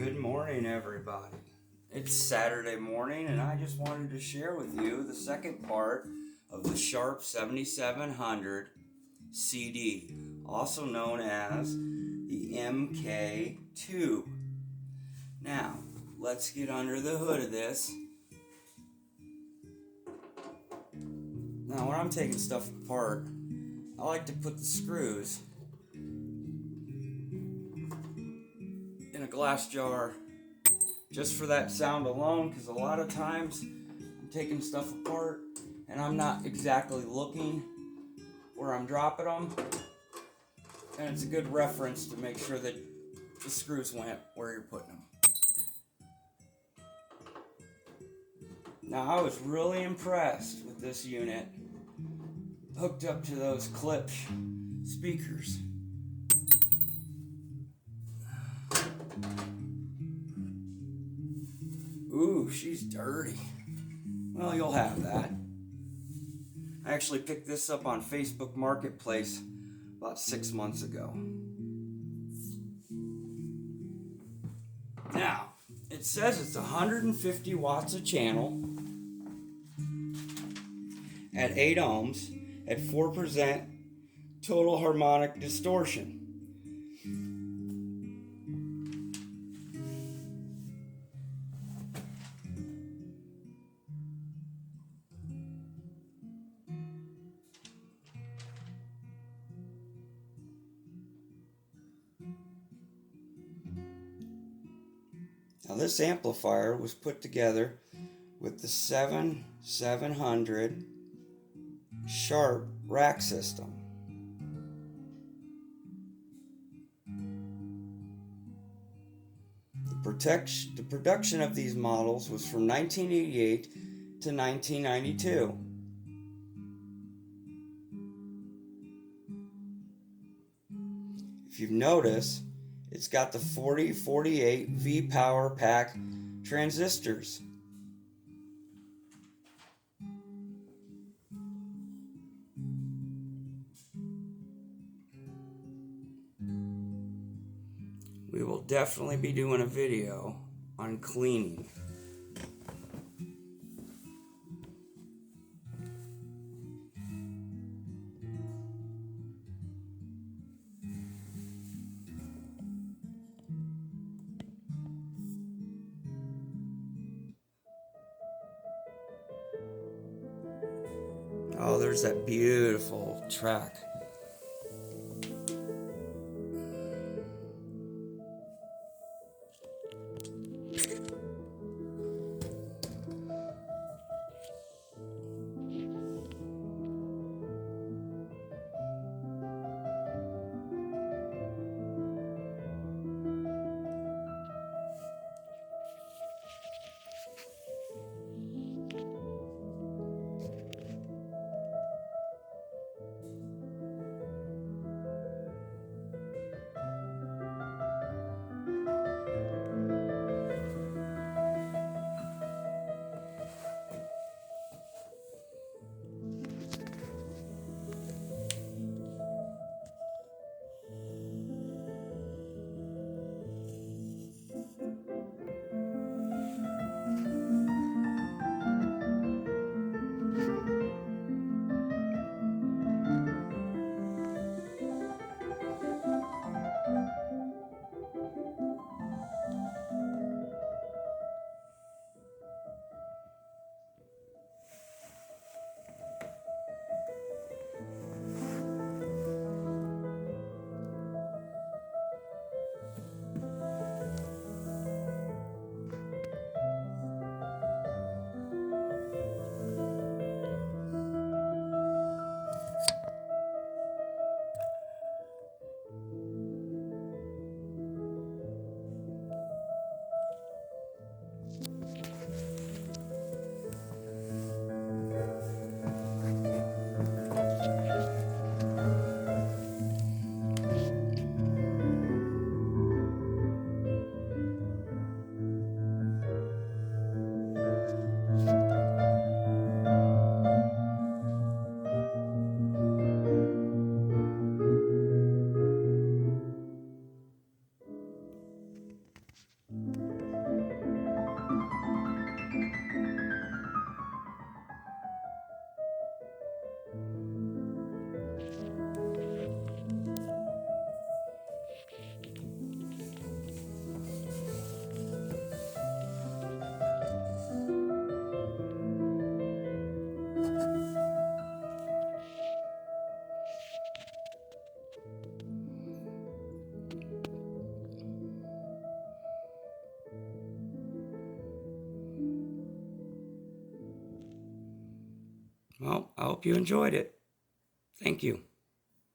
Good morning, everybody. It's Saturday morning, and I just wanted to share with you the second part of the Sharp 7700 CD, also known as the MK2. Now, let's get under the hood of this. Now, when I'm taking stuff apart, I like to put the screws in a glass jar just for that sound alone, because a lot of times I'm taking stuff apart and I'm not exactly looking where I'm dropping them, and it's a good reference to make sure that the screws went where you're putting them. Now, I was really impressed with this unit hooked up to those Klipsch speakers. Ooh, she's dirty. Well, you'll have that. I actually picked this up on Facebook Marketplace about 6 months ago. Now, it says it's 150 watts a channel at 8 ohms at 4% total harmonic distortion. Now, this amplifier was put together with the 7700 Sharp rack system. The production of these models was from 1988 to 1992. If you've noticed, it's got the 4048 V-Power Pack transistors. We will definitely be doing a video on cleaning. Oh, there's that beautiful track. hope you enjoyed it. Thank you.